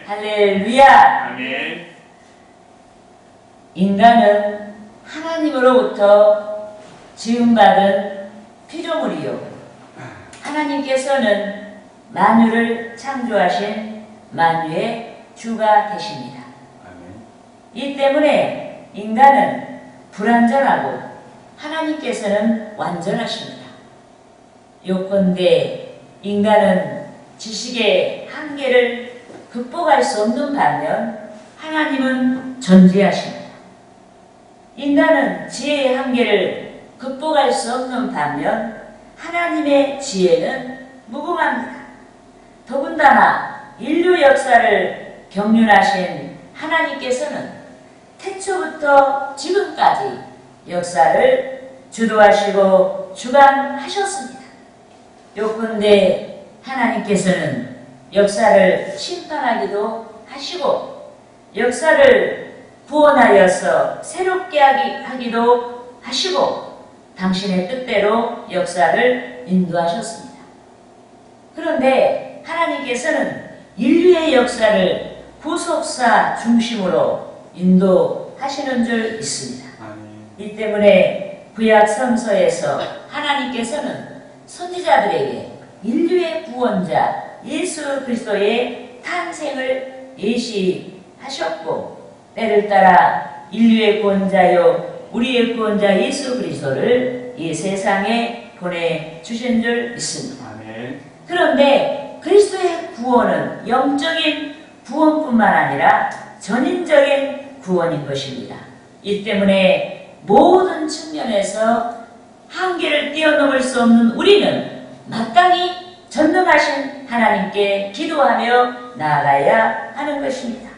할렐루야. 아멘. 인간은 하나님으로부터 지음받은 피조물이요. 하나님께서는 만유를 창조하신 만유의 주가 되십니다. 아멘. 이 때문에 인간은 불완전하고 하나님께서는 완전하십니다. 요컨대 인간은 지식의 한계를 극복할 수 없는 반면 하나님은 전지하십니다. 인간은 지혜의 한계를 극복할 수 없는 반면 하나님의 지혜는 무궁합니다. 더군다나 인류 역사를 경륜하신 하나님께서는 태초부터 지금까지 역사를 주도하시고 주관하셨습니다. 요컨대 하나님께서는 역사를 심판하기도 하시고 역사를 구원하여서 새롭게 하기도 하시고 당신의 뜻대로 역사를 인도하셨습니다. 그런데 하나님께서는 인류의 역사를 구속사 중심으로 인도하시는 줄 믿습니다. 이 때문에 구약 성서에서 하나님께서는 선지자들에게 인류의 구원자 예수 그리스도의 탄생을 예시하셨고 때를 따라 인류의 구원자요 우리의 구원자 예수 그리스도를 이 세상에 보내주신 줄 믿습니다. 아멘. 그런데 그리스도의 구원은 영적인 구원뿐만 아니라 전인적인 구원인 것입니다. 이 때문에 모든 측면에서 한계를 뛰어넘을 수 없는 우리는 마땅히 전능하신 하나님께 기도하며 나아가야 하는 것입니다.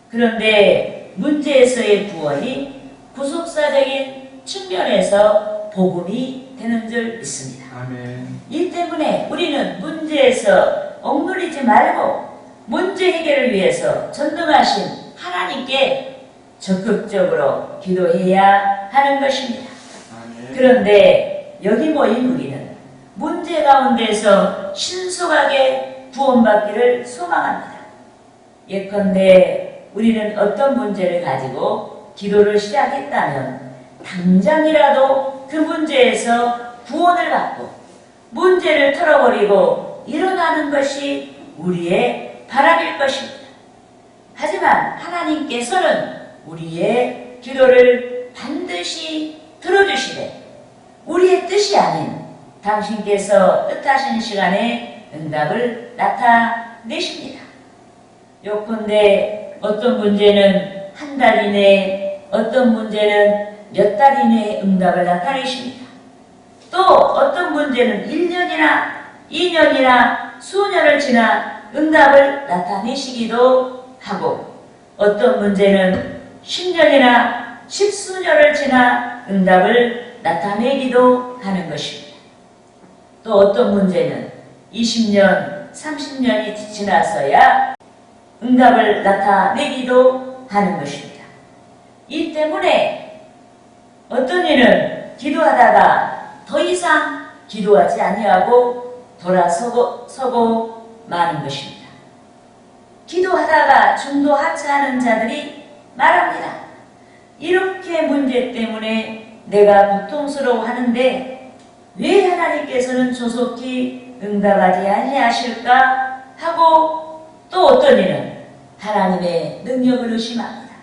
그런데 문제에서의 구원이 구속사적인 측면에서 복음이 되는 줄 믿습니다. 아멘. 이 때문에 우리는 문제에서 억눌리지 말고 문제 해결을 위해서 전능하신 하나님께 적극적으로 기도해야 하는 것입니다. 아멘. 그런데 여기 모인 우리는 문제 가운데서 신속하게 구원받기를 소망합니다. 예컨대 우리는 어떤 문제를 가지고 기도를 시작했다면 당장이라도 그 문제에서 구원을 받고 문제를 털어버리고 일어나는 것이 우리의 바람일 것입니다. 하지만 하나님께서는 우리의 기도를 반드시 들어주시되 우리의 뜻이 아닌 당신께서 뜻하신 시간에 응답을 나타내십니다. 요컨대 어떤 문제는 한 달 이내에 어떤 문제는 몇 달 이내에 응답을 나타내십니다. 또 어떤 문제는 1년이나 2년이나 수년을 지나 응답을 나타내시기도 하고 어떤 문제는 10년이나 10수년을 지나 응답을 나타내기도 하는 것입니다. 또 어떤 문제는 20년, 30년이 지나서야 응답을 나타내기도 하는 것입니다. 이 때문에 어떤 이는 기도하다가 더 이상 기도하지 아니하고 돌아서고 마는 것입니다. 기도하다가 중도 하차하는 자들이 말합니다. 이렇게 문제 때문에 내가 고통스러워하는데 왜 하나님께서는 조속히 응답하지 아니하실까 하고 또 어떤 이는 하나님의 능력을 의심합니다.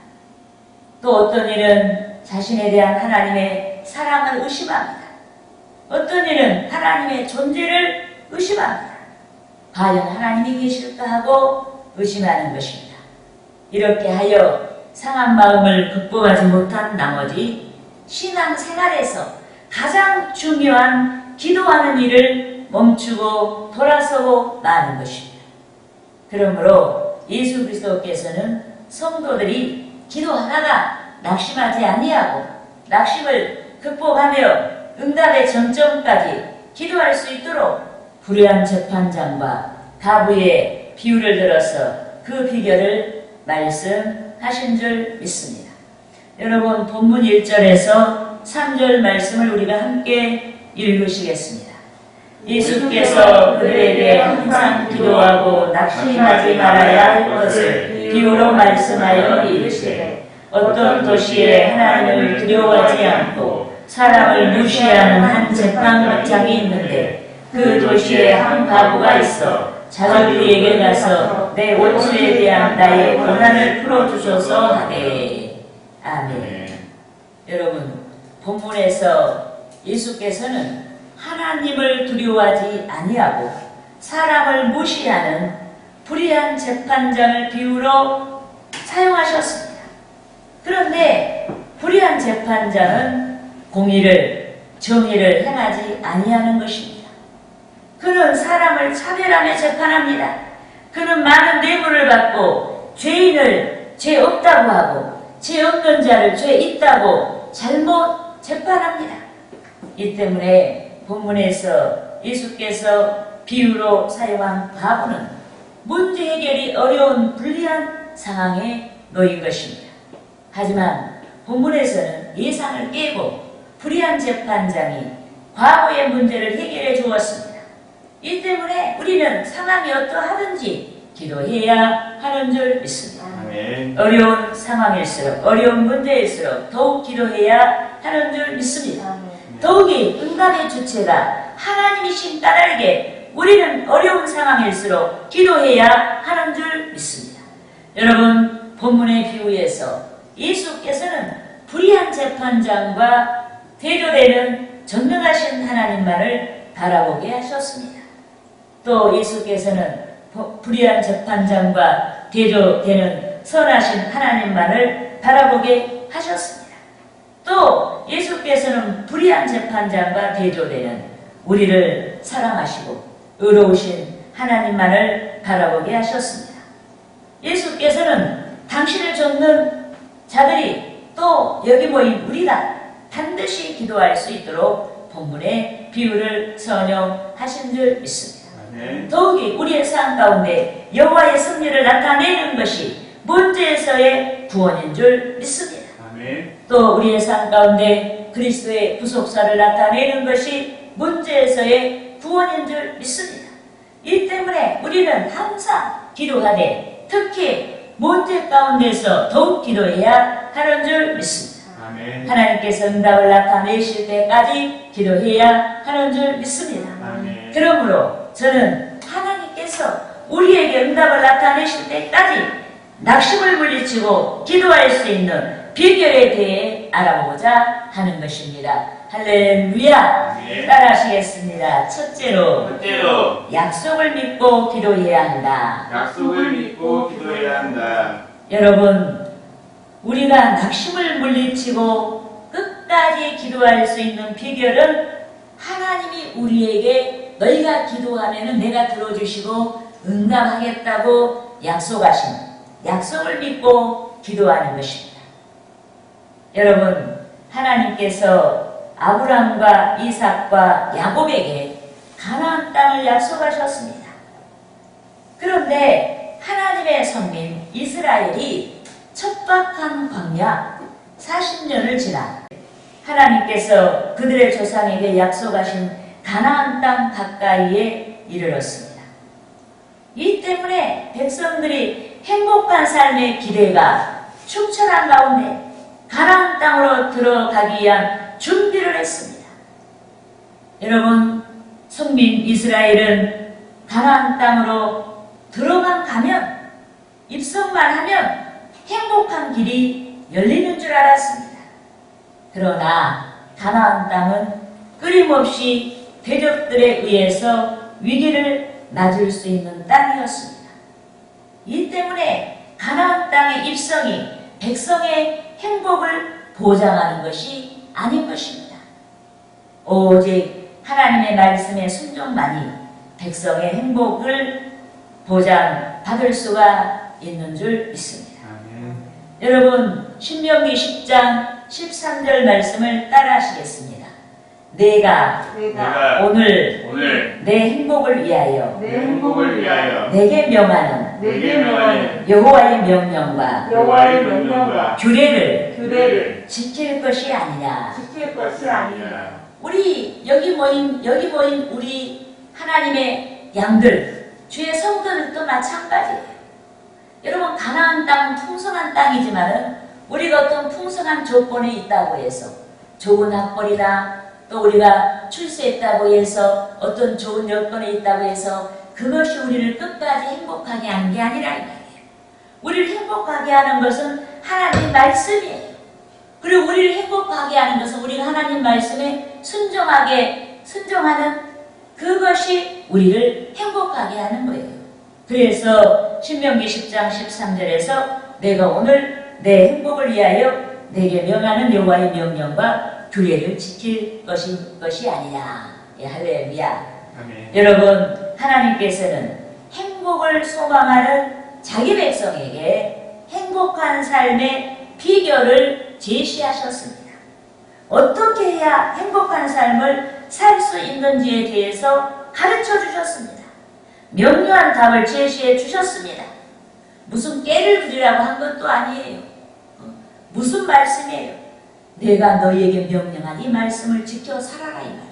또 어떤 이는 자신에 대한 하나님의 사랑을 의심합니다. 어떤 이는 하나님의 존재를 의심합니다. 과연 하나님이 계실까 하고 의심하는 것입니다. 이렇게 하여 상한 마음을 극복하지 못한 나머지 신앙생활에서 가장 중요한 기도하는 일을 멈추고 돌아서고 마는 것입니다. 그러므로 예수 그리스도께서는 성도들이 기도하다가 낙심하지 아니하고 낙심을 극복하며 응답의 정점까지 기도할 수 있도록 불의한 재판장과 가부의 비유를 들어서 그 비결을 말씀하신 줄 믿습니다. 여러분 본문 1절에서 3절 말씀을 우리가 함께 읽으시겠습니다. 예수께서 그들에게 항상 기도하고 낙심하지 말아야 할 것을 비유로 말씀하여 이르시되 어떤 도시에 하나님을 두려워하지 않고 사람을 무시하는 한 재판장이 있는데 그 도시에 한 과부가 있어 자기에게 가서 내 원수에 대한 나의 고난을 풀어주소서 하되. 아멘. 여러분, 본문에서 예수께서는 하나님을 두려워하지 아니하고 사람을 무시하는 불의한 재판장을 비유로 사용하셨습니다. 그런데 불의한 재판장은 공의를, 정의를 행하지 아니하는 것입니다. 그는 사람을 차별하며 재판합니다. 그는 많은 뇌물을 받고 죄인을 죄 없다고 하고 죄 없는 자를 죄 있다고 잘못 재판합니다. 이 때문에 본문에서 예수께서 비유로 사용한 과부는 문제 해결이 어려운 불리한 상황에 놓인 것입니다. 하지만 본문에서는 예상을 깨고 불의한 재판장이 과부의 문제를 해결해 주었습니다. 이 때문에 우리는 상황이 어떠하든지 기도해야 하는 줄 믿습니다. 아멘. 어려운 상황일수록, 어려운 문제일수록 더욱 기도해야 하는 줄 믿습니다. 더욱이 응답의 주체가 하나님이신 까닭에 우리는 어려운 상황일수록 기도해야 하는 줄 믿습니다. 여러분, 본문의 비유에서 예수께서는 불의한 재판장과 대조되는 전능하신 하나님만을 바라보게 하셨습니다. 또 예수께서는 불의한 재판장과 대조되는 선하신 하나님만을 바라보게 하셨습니다. 또 예수께서는 불의한 재판장과 대조되는 우리를 사랑하시고 의로우신 하나님만을 바라보게 하셨습니다. 예수께서는 당신을 쫓는 자들이 또 여기 모인 우리가 반드시 기도할 수 있도록 본문의 비유를 선용하신 줄 믿습니다. 더욱이 우리의 삶 가운데 여호와의 섭리를 나타내는 것이 문제에서의 구원인 줄 믿습니다. 아멘. 또 우리의 삶 가운데 그리스도의 구속사를 나타내는 것이 문제에서의 구원인 줄 믿습니다. 이 때문에 우리는 항상 기도하되 특히 문제 가운데서 더욱 기도해야 하는 줄 믿습니다. 아멘. 하나님께서 응답을 나타내실 때까지 기도해야 하는 줄 믿습니다. 아멘. 그러므로 저는 하나님께서 우리에게 응답을 나타내실 때까지 낙심을 물리치고 기도할 수 있는 비결에 대해 알아보고자 하는 것입니다. 할렐루야. 아멘. 따라하시겠습니다. 첫째로 약속을 믿고 기도해야 한다. 약속을 믿고 기도해야 한다. 여러분, 우리가 낙심을 물리치고 끝까지 기도할 수 있는 비결은 하나님이 우리에게 너희가 기도하면 내가 들어주시고 응답하겠다고 약속하신 약속을 믿고 기도하는 것입니다. 여러분, 하나님께서 아브라함과 이삭과 야곱에게 가나안 땅을 약속하셨습니다. 그런데 하나님의 선민 이스라엘이 척박한 광야 40년을 지나 하나님께서 그들의 조상에게 약속하신 가나안 땅 가까이에 이르렀습니다. 이 때문에 백성들이 행복한 삶의 기대가 충천한 가운데 가나안 땅으로 들어가기 위한 준비를 했습니다. 여러분, 성민 이스라엘은 가나안 땅으로 가면 입성만 하면 행복한 길이 열리는 줄 알았습니다. 그러나 가나안 땅은 끊임없이 대적들에 의해서 위기를 맞을 수 있는 땅이었습니다. 이 때문에 가나안 땅의 입성이 백성의 행복을 보장하는 것이 아닌 것입니다. 오직 하나님의 말씀에 순종만이 백성의 행복을 보장받을 수가 있는 줄 믿습니다. 아멘. 여러분, 신명기 10장 13절 말씀을 따라하시겠습니다. 내가 오늘 내 행복을 위하여 내게 명하는 여호와의 명령과 규례를 지킬 것이 아니냐. 우리 여기 모인 우리 하나님의 양들, 주의 성도들도 마찬가지예요. 여러분, 가나안 땅은 풍성한 땅이지만은 우리가 어떤 풍성한 조건에 있다고 해서 좋은 학벌이나 또 우리가 출세했다고 해서 어떤 좋은 여건에 있다고 해서 그것이 우리를 끝까지 행복하게 하는 게 아니라 이 말이에요. 우리를 행복하게 하는 것은 하나님 말씀이에요. 그리고 우리를 행복하게 하는 것은 우리가 하나님 말씀에 순종하는 그것이 우리를 행복하게 하는 거예요. 그래서 신명기 10장 13절에서 내가 오늘 내 행복을 위하여 내게 명하는 여호와의 명령과 규례를 지킬 것이 아니냐. 예, 할렐루야. 아멘. 여러분, 하나님께서는 행복을 소망하는 자기 백성에게 행복한 삶의 비결을 제시하셨습니다. 어떻게 해야 행복한 삶을 살 수 있는지에 대해서 가르쳐 주셨습니다. 명료한 답을 제시해 주셨습니다. 무슨 깨를 부리라고 한 것도 아니에요. 무슨 말씀이에요? 내가 너희에게 명령한 이 말씀을 지켜 살아라 이 말이에요.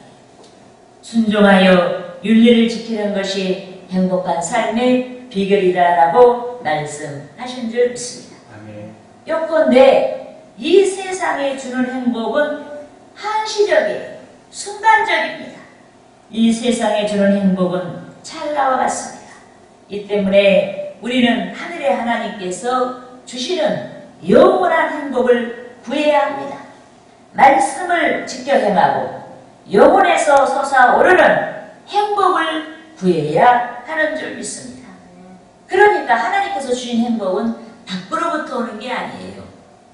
순종하여 윤리를 지키는 것이 행복한 삶의 비결이다라고 말씀하신 줄 믿습니다. 아멘. 요컨대 이 세상에 주는 행복은 한시적이에요. 순간적입니다. 이 세상에 주는 행복은 찰나와 같습니다. 이 때문에 우리는 하늘의 하나님께서 주시는 영원한 행복을 구해야 합니다. 말씀을 지켜 행하고 영혼에서 솟아오르는 행복을 구해야 하는 줄 믿습니다. 그러니까 하나님께서 주신 행복은 밖으로부터 오는 게 아니에요.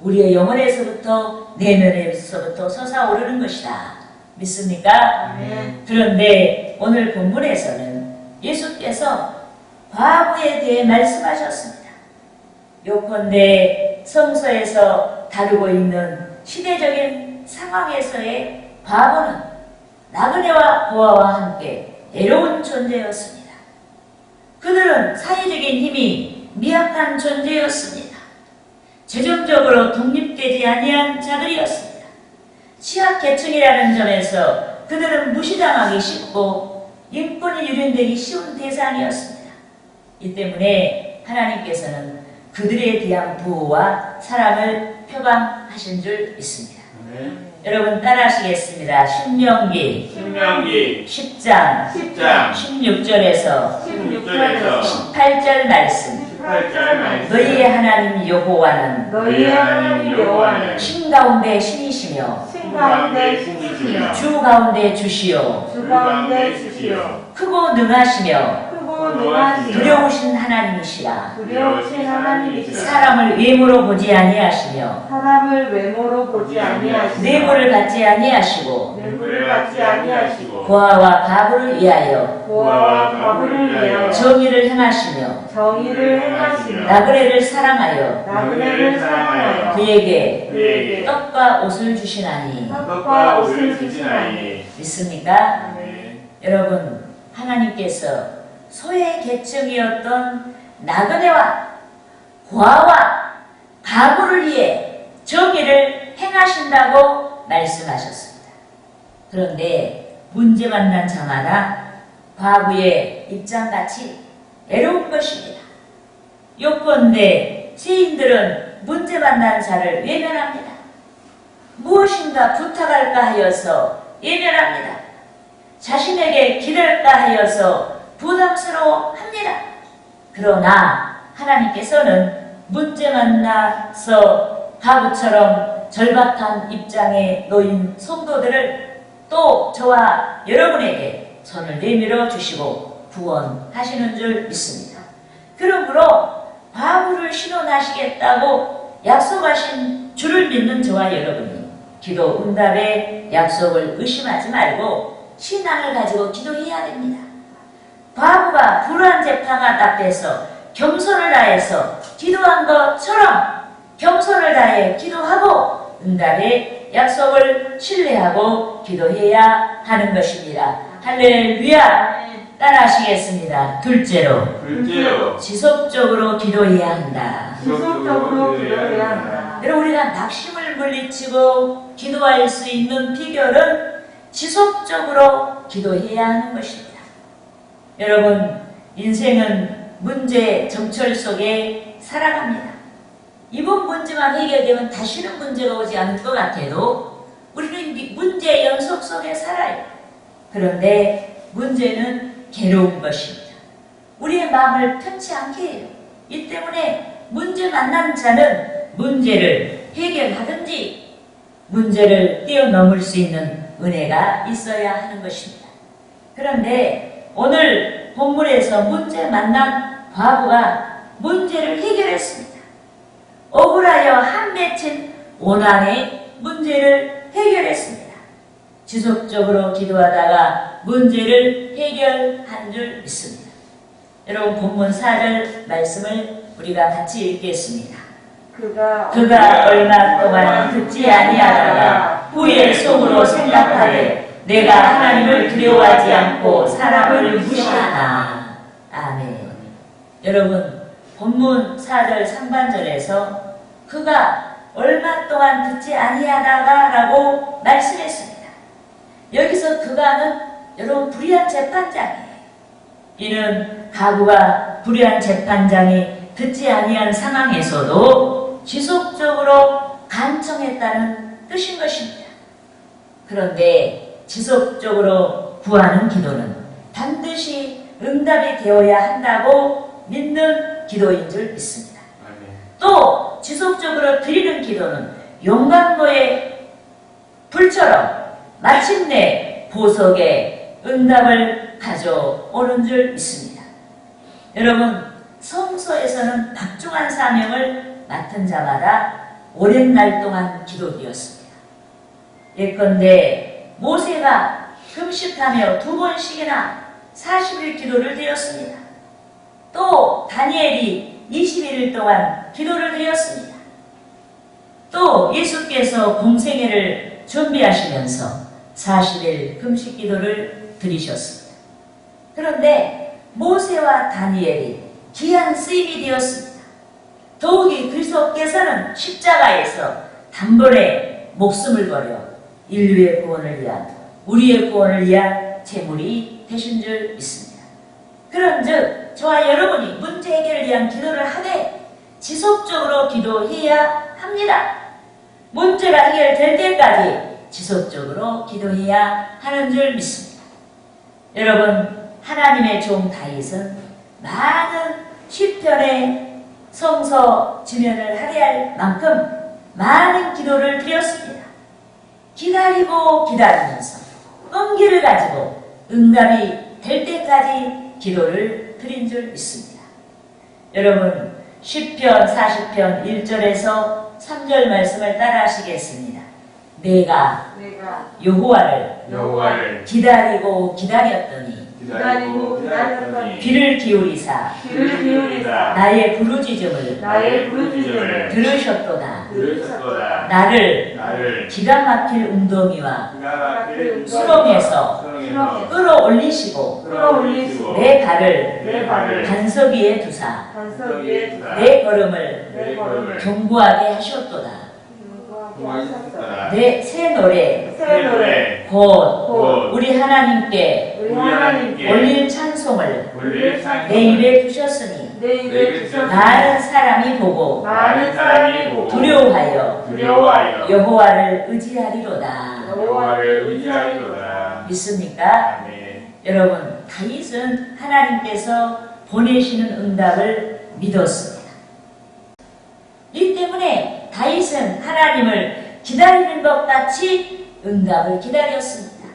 우리의 영혼에서부터 내면에서부터 솟아오르는 것이다. 믿습니까? 그런데 오늘 본문에서는 예수께서 과부에 대해 말씀하셨습니다. 요컨대 성서에서 다루고 있는 시대적인 상황에서의 과부는 나그네와 보아와 함께 애로운 존재였습니다. 그들은 사회적인 힘이 미약한 존재였습니다. 재정적으로 독립되지 아니한 자들이었습니다. 취약계층이라는 점에서 그들은 무시당하기 쉽고 인권이 유린되기 쉬운 대상이었습니다. 이 때문에 하나님께서는 그들에 대한 보호와 사랑을 표방하신 줄 믿습니다. 아멘. 여러분 따라하시겠습니다. 신명기 10장 16절에서 18절 말씀. 18절 말씀. 너희의 하나님 여호와는 너희의 하나님 여호와는 신 가운데 신이시며 신 가운데 신이시며 주 가운데 주시오 주 가운데 주시오 크고 능하시며 크고 능하시며 두려우신 하나님이시라. 두려우신 하나님이시라. 사람을 외모로 보지 아니하시며 사람을 외모로 보지 아니하시며 뇌물을 받지 아니하시고 뇌물을 받지 아니하시고 고아와 가부를 위하여 고아와 과부를 위하여 정의를 행하시며 정의를 행하시며 나그네를 사랑하여 나그네를 사랑하여 그에게 떡과 옷을 주시나니. 떡과 옷을 주시나니. 믿습니까? 아멘. 여러분, 하나님께서 소외 계층이었던 나그네와 고아와 가부를 위해 정의를 행하신다고 말씀하셨습니다. 그런데 문제 만난 자마다 과부의 입장같이 애로운 것입니다. 요컨대 죄인들은 문제 만난 자를 외면합니다. 무엇인가 부탁할까 하여서 예면합니다. 자신에게 기댈까 하여서 부담스러워합니다. 그러나 하나님께서는 문제 만나서 가부처럼 절박한 입장에 놓인 성도들을 또 저와 여러분에게 손을 내밀어 주시고 구원하시는 줄 믿습니다. 그러므로 과부를 신원하시겠다고 약속하신 주를 믿는 저와 여러분이 기도 응답의 약속을 의심하지 말고 신앙을 가지고 기도해야 됩니다. 과부가 불안 재판관 앞에서 겸손을 다해서 기도한 것처럼 겸손을 다해 기도하고 응답의 약속을 신뢰하고 기도해야 하는 것입니다. 할렐루야. 따라하시겠습니다. 둘째로 지속적으로 기도해야 한다. 지속적으로 기도해야 한다. 여러분, 우리가 낙심을 물리치고 기도할 수 있는 비결은 지속적으로 기도해야 하는 것입니다. 여러분, 인생은 문제 정철 속에 살아갑니다. 이번 문제만 해결되면 다시는 문제가 오지 않을 것 같아도 우리는 문제 연속 속에 살아요. 그런데 문제는 괴로운 것입니다. 우리의 마음을 편치 않게 해요. 이 때문에 문제 만난 자는 문제를 해결하든지 문제를 뛰어넘을 수 있는 은혜가 있어야 하는 것입니다. 그런데 오늘 본문에서 문제 만난 과부가 문제를 해결했습니다. 억울하여 한 맺힌 원한의 문제를 해결했습니다. 지속적으로 기도하다가 문제를 해결한 줄 믿습니다. 여러분, 본문 4절 말씀을 우리가 같이 읽겠습니다. 그가 얼마 동안 듣지 아니하다가 후에 속으로 생각하되 내가 하나님을 두려워하지 않고 사람을 무시하나. 아멘. 여러분, 본문 4절 상반절에서 그가 얼마 동안 듣지 아니하다가 라고 말씀했습니다. 여기서 그가는 여러분 불의한 재판장이에요. 이는 가부가 불의한 재판장이 듣지 아니한 상황에서도 지속적으로 간청했다는 뜻인 것입니다. 그런데 지속적으로 구하는 기도는 반드시 응답이 되어야 한다고 믿는 기도인 줄 믿습니다. 또 지속적으로 드리는 기도는 용광로의 불처럼 마침내 보석의 응답을 가져오는 줄 믿습니다. 여러분, 성서에서는 박중한 사명을 맡은 자마다 오랜 날 동안 기도드렸습니다. 예컨대 모세가 금식하며 2번씩이나 40일 기도를 드렸습니다. 또 다니엘이 21일 동안 기도를 드렸습니다. 또 예수께서 공생애를 준비하시면서 40일 금식 기도를 드리셨습니다. 그런데 모세와 다니엘이 귀한 쓰임이 되었습니다. 더욱이 그리스도께서는 십자가에서 단번에 목숨을 버려 인류의 구원을 위한, 우리의 구원을 위한 제물이 되신 줄 믿습니다. 그런즉 저와 여러분이 문제 해결을 위한 기도를 하되 지속적으로 기도해야 합니다. 문제가 해결될 때까지 지속적으로 기도해야 하는 줄 믿습니다. 여러분, 하나님의 종 다윗은 많은 시편의 성서 지면을 할애할 만큼 많은 기도를 드렸습니다. 기다리고 기다리면서 끈기를 가지고 응답이 될 때까지 기도를 드린 줄 믿습니다. 여러분, 시편 40편 1절에서 3절 말씀을 따라 하시겠습니다. 내가 여호와를 기다리고 기다렸더니 귀를 기울이사 나의 부르짖음을 들으셨도다. 나를 기가 막힐 웅덩이와 수렁에서 끌어올리시고 내 발을 반석 위에 두사 내 걸음을 견고하게 하셨도다. 내 새 노래 곧 우리 하나님께 올릴 찬송을 내 입에 두셨으니 많은 사람이 보고 두려워하여 여호와를 의지하리로다. 믿습니까? 여러분, 다윗은 하나님께서 보내시는 응답을 믿었습니다. 이 때문에 다윗은 하나님을 기다리는 것 같이 응답을 기다렸습니다.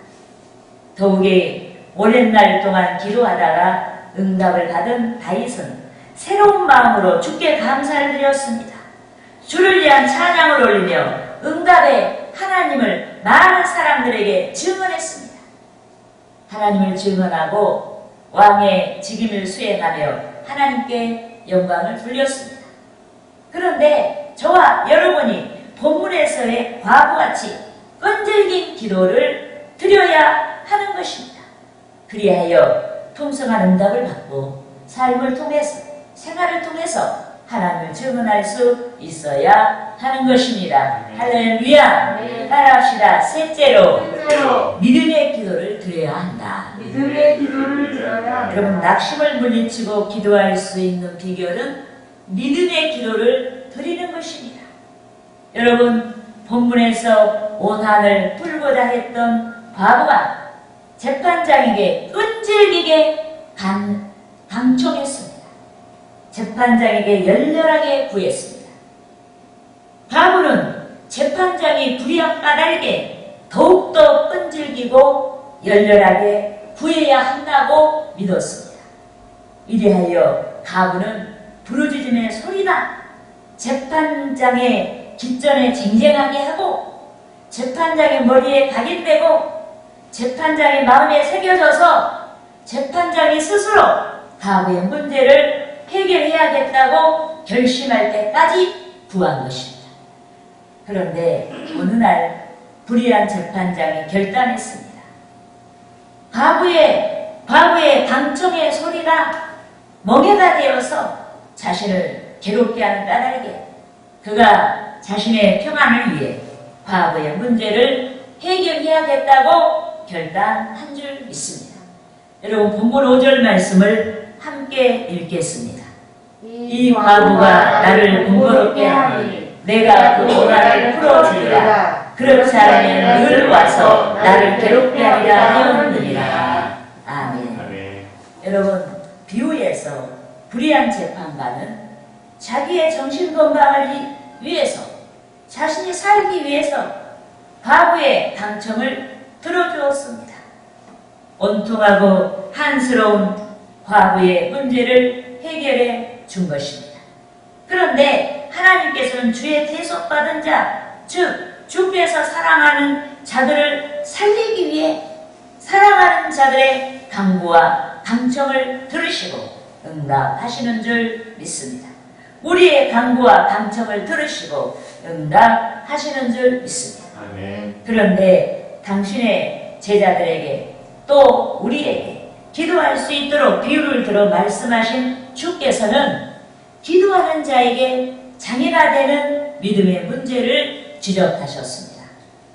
더욱이 오랜 날 동안 기도하다가 응답을 받은 다윗은 새로운 마음으로 주께 감사를 드렸습니다. 주를 위한 찬양을 올리며 응답의 하나님을 많은 사람들에게 증언했습니다. 하나님을 증언하고 왕의 직임을 수행하며 하나님께 영광을 돌렸습니다. 그런데 저와 여러분이 본문에서의 과부같이 끈질긴 기도를 드려야 하는 것입니다. 그리하여 풍성한 응답을 받고 삶을 통해서, 생활을 통해서 하나님을 증언할 수 있어야 하는 것입니다. 할렐루야! 따라합시다. 셋째로 믿음의 기도를 드려야 한다. 믿음의 기도를 드려야 한다. 여러분, 낙심을 물리치고 기도할 수 있는 비결은 믿음의 기도를 드리는 것입니다. 여러분, 본문에서 오난을 풀고자 했던 과부가 재판장에게 끈질기게 강청했습니다. 재판장에게 열렬하게 구했습니다. 과부는 재판장이 불의한 까닭에 더욱더 끈질기고 열렬하게 구해야 한다고 믿었습니다. 이래하여 과부는 부르짖음의 소리나 재판장의 깃전에 쟁쟁하게 하고 재판장의 머리에 각인되고 재판장의 마음에 새겨져서 재판장이 스스로 과부의 문제를 해결해야겠다고 결심할 때까지 구한 것입니다. 그런데 어느 날 불의한 재판장이 결단했습니다. 과부의 방청의 소리가 멍해가 되어서 자신을 괴롭게 하는 까닭에 그가 자신의 평안을 위해 과부의 문제를 해결해야겠다고 결단한 줄 믿습니다. 여러분, 본문 5절 말씀을 함께 읽겠습니다. 이 과부가 나를 번거롭게 하니 내가 그 오난을 풀어주리라. 그렇지 않으면 늘 와서 나를 괴롭게 하리라 하였느니라. 아멘. 아멘. 여러분, 비유에서 불의한 재판관은 자기의 정신건강을 위해서, 자신이 살기 위해서 과부의 당청을 들어주었습니다. 온통하고 한스러운 과부의 문제를 해결해 준 것입니다. 그런데 하나님께서는 주의 대속받은 자, 즉 주께서 사랑하는 자들을 살리기 위해 사랑하는 자들의 간구와 당청을 들으시고 응답하시는 줄 믿습니다. 우리의 간구와 당청을 들으시고 응답하시는 줄 믿습니다. 아멘. 그런데 당신의 제자들에게 또 우리에게 기도할 수 있도록 비유를 들어 말씀하신 주께서는 기도하는 자에게 장애가 되는 믿음의 문제를 지적하셨습니다.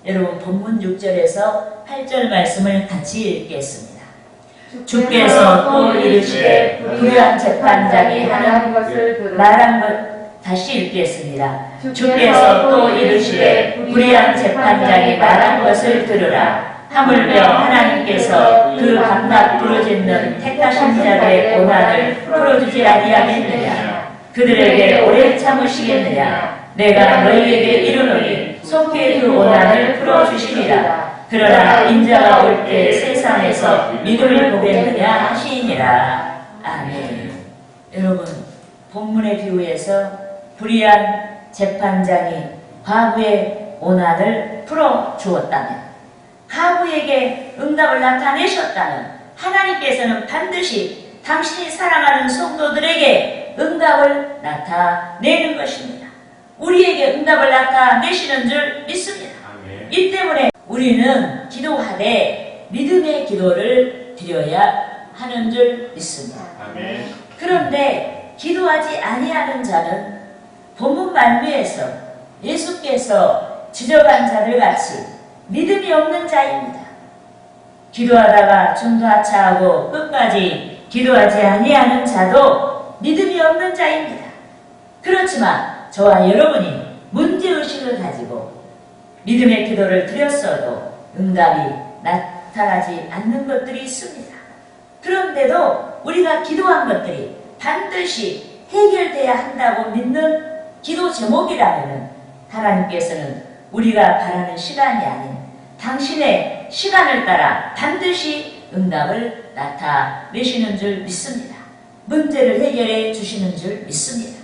여러분, 본문 6절에서 8절 말씀을 같이 읽겠습니다. 주께서 또 이르시되 불의한 재판장이 말한 것 다시 읽겠습니다. 주께서 또 이르시되 불의한 재판장이 말한 것을 들으라. 하물며 하나님께서 그 밤낮 부르짖는 택하신 자들의 고난을 풀어주지 아니하겠느냐. 그들에게 오래 참으시겠느냐. 내가 너희에게 이르노니 속히 그 고난을 풀어주시리라. 그러나 인자가 올 때 세상에서 믿음을 보겠느냐 하시니라. 아멘. 여러분, 본문의 비유에서 불의한 재판장이 과부의 고난을 풀어주었다면, 과부에게 응답을 나타내셨다면 하나님께서는 반드시 당신이 사랑하는 성도들에게 응답을 나타내는 것입니다. 우리에게 응답을 나타내시는 줄 믿습니다. 아멘. 이 때문에 우리는 기도하되 믿음의 기도를 드려야 하는 줄 믿습니다. 아멘. 그런데 기도하지 아니하는 자는 본문 말미에서 예수께서 지적한 자들 같이 믿음이 없는 자입니다. 기도하다가 중도 하차하고 끝까지 기도하지 아니하는 자도 믿음이 없는 자입니다. 그렇지만 저와 여러분이 문제의식을 가지고 믿음의 기도를 드렸어도 응답이 나타나지 않는 것들이 있습니다. 그런데도 우리가 기도한 것들이 반드시 해결돼야 한다고 믿는 기도 제목이라면 하나님께서는 우리가 바라는 시간이 아닌 당신의 시간을 따라 반드시 응답을 나타내시는 줄 믿습니다. 문제를 해결해 주시는 줄 믿습니다.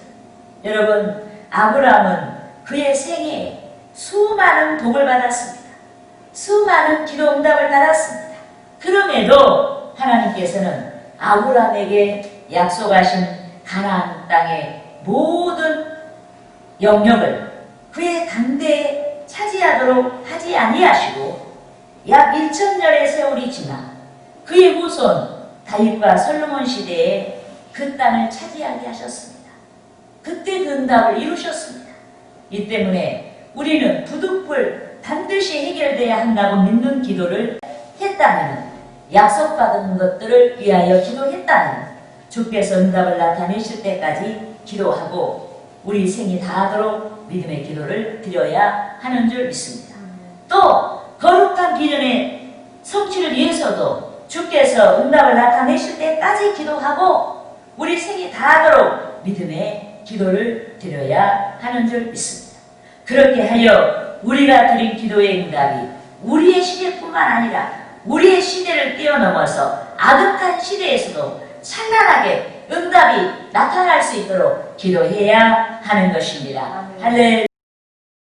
여러분, 아브라함은 그의 생애에 수많은 복을 받았습니다. 수많은 기도 응답을 받았습니다. 그럼에도 하나님께서는 아브라함에게 약속하신 가나안 땅의 모든 영역을 그의 당대에 차지하도록 하지 아니하시고 약 1000년의 세월이 지나 그의 후손 다윗과 솔로몬 시대에 그 땅을 차지하게 하셨습니다. 그때 그 응답을 이루셨습니다. 이 때문에 우리는 부득불 반드시 해결돼야 한다고 믿는 기도를 했다면 약속받은 것들을 위하여 기도했다는 주께서 응답을 나타내실 때까지 기도하고 우리 생이 다하도록 믿음의 기도를 드려야 하는 줄 믿습니다. 또 거룩한 비전의 성취를 위해서도 주께서 응답을 나타내실 때까지 기도하고 우리 생이 다하도록 믿음의 기도를 드려야 하는 줄 믿습니다. 그렇게 하여 우리가 드린 기도의 응답이 우리의 시대뿐만 아니라 우리의 시대를 뛰어넘어서 아득한 시대에서도 찬란하게 응답이 나타날 수 있도록 기도해야 하는 것입니다. 할렐루야.